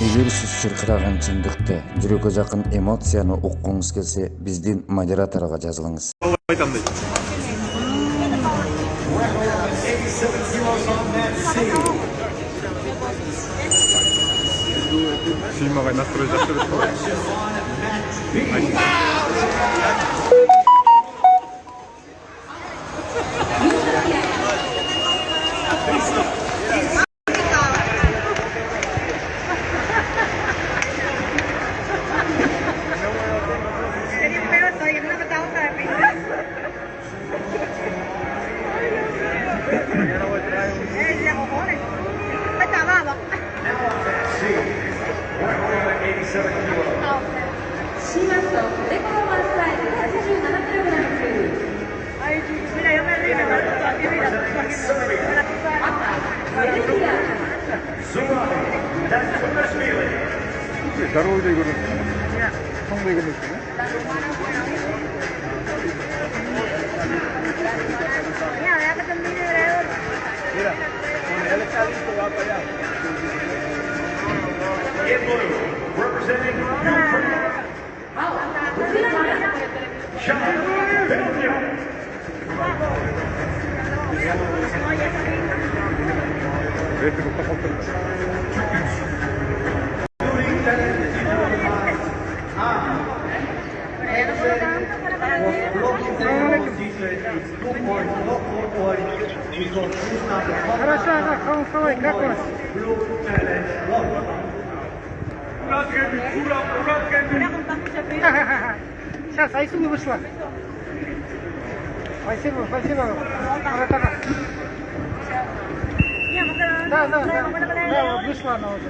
Эгер сиз чыркыраган чындыкты, жүрөккө жакын эмоцияны уккуңуз келсе, биздин модераторго жазылыңыз. Айтам дейт. Фильм ағай настрой жақсы деп қой. Здоровый город. Сондай город. Mira, él está listo, va para allá. In blue, representing Ukraine. Sean Belgium. Хорошо, Халай, как у вас? Сейчас, Айсуна вышла. Спасибо, спасибо. Да, вышла она уже.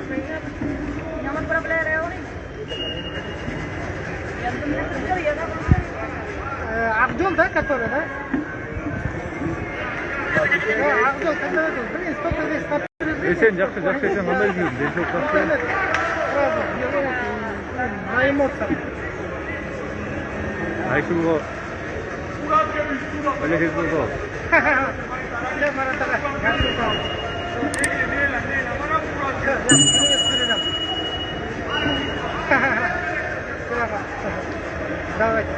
Абдул, да, который, да? Да, Абдул, который, блин, сколько здесь напряжения. Сен, жақсы, сен, қандай жүрсің? Денсаулық жақсы? Сразу, на эмоциях. Айсуға. Алексей Зубов. Все, Марат ағай, жақсы болсын. Давайте.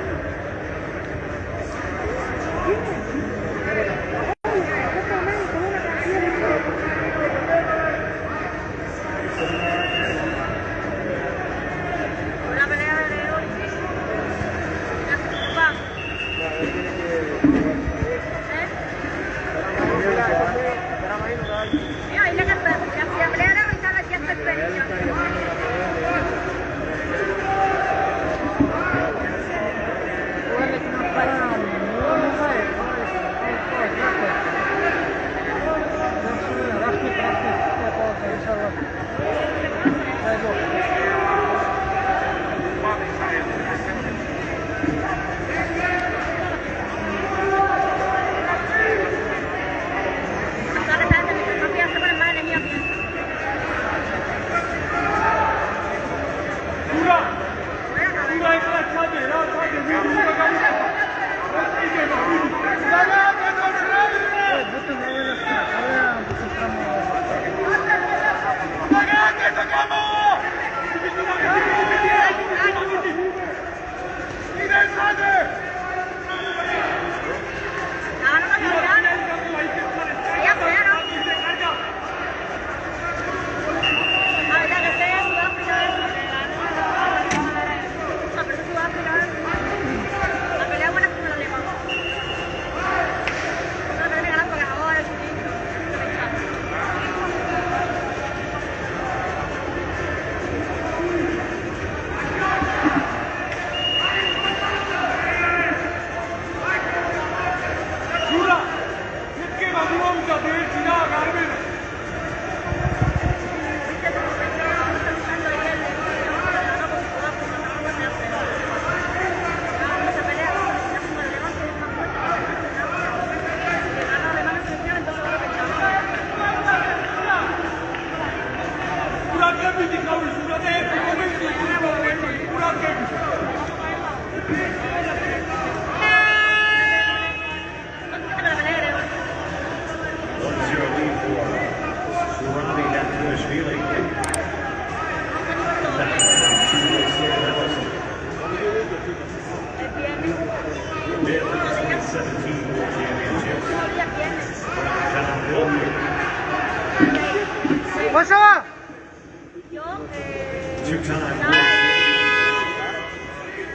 two-time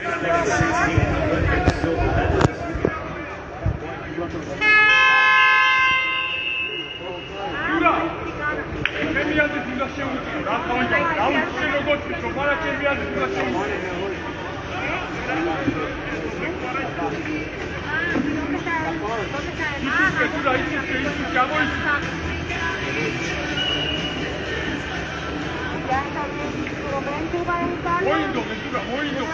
number 16 Olympic silver medalist. Cambiando de fundação, dá chegou outro, para cambiar de fundação. Isso, acabou isso. Moviendo, Ventura, moviendo,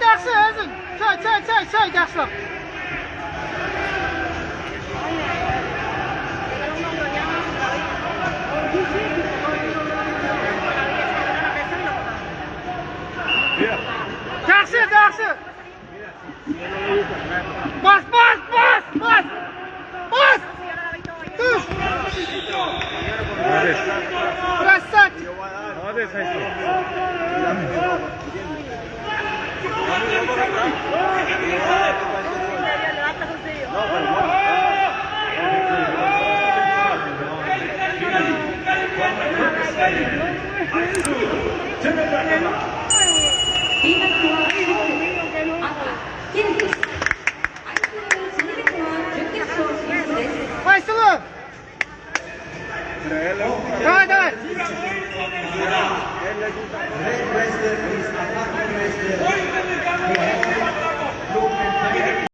Yaxshi, o'zing. Choy, yaxshilab. Yaxshi. Bas. Tush. Rassat. Qaysi? Давай.